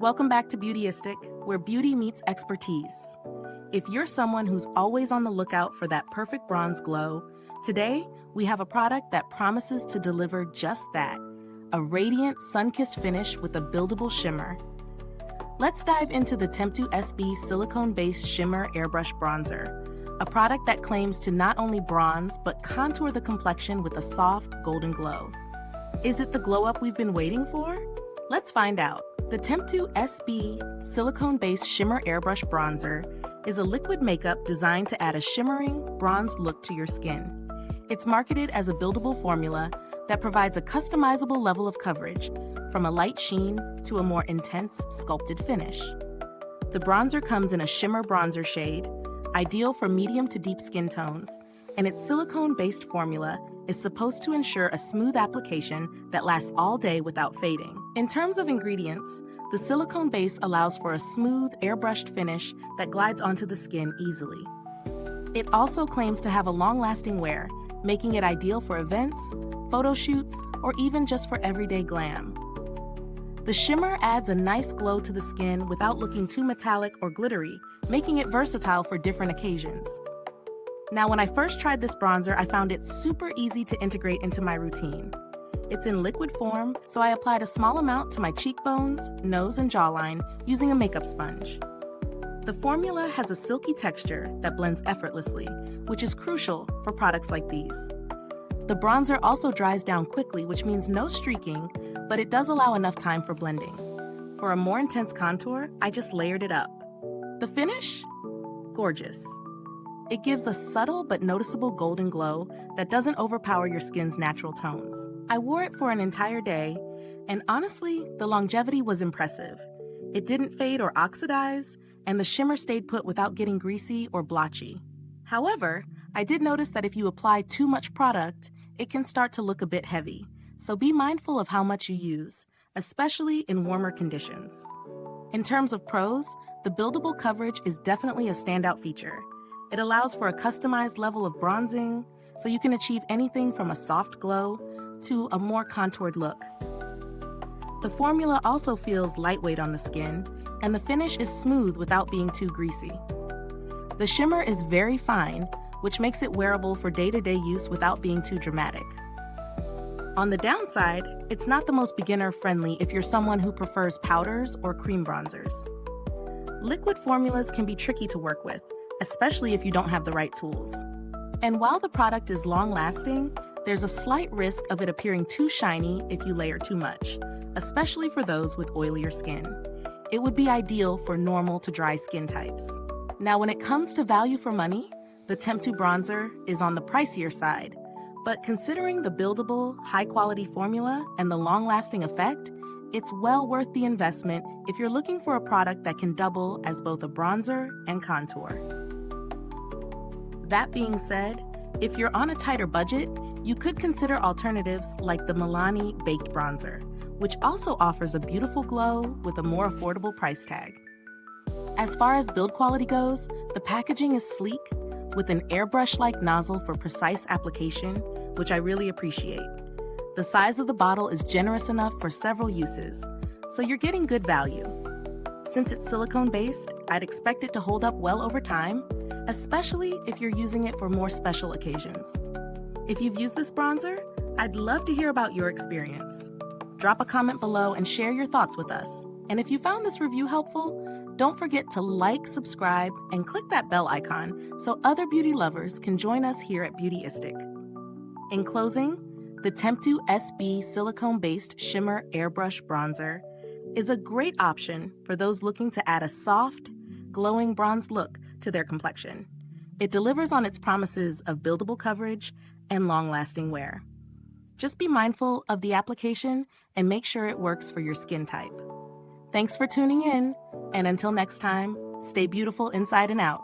Welcome back to Beautyistic, where beauty meets expertise. If you're someone who's always on the lookout for that perfect bronze glow, today we have a product that promises to deliver just that, a radiant, sun-kissed finish with a buildable shimmer. Let's dive into the TEMPTU S Silicone-Based Shimmer Airbrush Bronzer, a product that claims to not only bronze but contour the complexion with a soft, golden glow. Is it the glow-up we've been waiting for? Let's find out. The TEMPTU S Silicone-Based Shimmer Airbrush Bronzer is a liquid makeup designed to add a shimmering, bronzed look to your skin. It's marketed as a buildable formula that provides a customizable level of coverage, from a light sheen to a more intense, sculpted finish. The bronzer comes in a shimmer bronzer shade, ideal for medium to deep skin tones, and its silicone-based formula is supposed to ensure a smooth application that lasts all day without fading. In terms of ingredients, the silicone base allows for a smooth, airbrushed finish that glides onto the skin easily. It also claims to have a long-lasting wear, making it ideal for events, photo shoots, or even just for everyday glam. The shimmer adds a nice glow to the skin without looking too metallic or glittery, making it versatile for different occasions. Now, when I first tried this bronzer, I found it super easy to integrate into my routine. It's in liquid form, so I applied a small amount to my cheekbones, nose, and jawline using a makeup sponge. The formula has a silky texture that blends effortlessly, which is crucial for products like these. The bronzer also dries down quickly, which means no streaking, but it does allow enough time for blending. For a more intense contour, I just layered it up. The finish? Gorgeous. It gives a subtle but noticeable golden glow that doesn't overpower your skin's natural tones. I wore it for an entire day, and honestly, the longevity was impressive. It didn't fade or oxidize, and the shimmer stayed put without getting greasy or blotchy. However, I did notice that if you apply too much product, it can start to look a bit heavy, so be mindful of how much you use, especially in warmer conditions. In terms of pros, the buildable coverage is definitely a standout feature. It allows for a customized level of bronzing, so you can achieve anything from a soft glow to a more contoured look. The formula also feels lightweight on the skin, and the finish is smooth without being too greasy. The shimmer is very fine, which makes it wearable for day-to-day use without being too dramatic. On the downside, it's not the most beginner-friendly if you're someone who prefers powders or cream bronzers. Liquid formulas can be tricky to work with, especially if you don't have the right tools. And while the product is long-lasting, there's a slight risk of it appearing too shiny if you layer too much, especially for those with oilier skin. It would be ideal for normal to dry skin types. Now, when it comes to value for money, the TEMPTU bronzer is on the pricier side, but considering the buildable, high-quality formula and the long-lasting effect, it's well worth the investment if you're looking for a product that can double as both a bronzer and contour. That being said, if you're on a tighter budget, you could consider alternatives like the Milani Baked Bronzer, which also offers a beautiful glow with a more affordable price tag. As far as build quality goes, the packaging is sleek, with an airbrush-like nozzle for precise application, which I really appreciate. The size of the bottle is generous enough for several uses, so you're getting good value. Since it's silicone-based, I'd expect it to hold up well over time, especially if you're using it for more special occasions. If you've used this bronzer, I'd love to hear about your experience. Drop a comment below and share your thoughts with us. And if you found this review helpful, don't forget to like, subscribe, and click that bell icon so other beauty lovers can join us here at Beautyistic. In closing, the TEMPTU S Silicone-Based Shimmer Airbrush Bronzer is a great option for those looking to add a soft, glowing bronze look to their complexion. It delivers on its promises of buildable coverage and long-lasting wear. Just be mindful of the application and make sure it works for your skin type. Thanks for tuning in, and until next time, stay beautiful inside and out.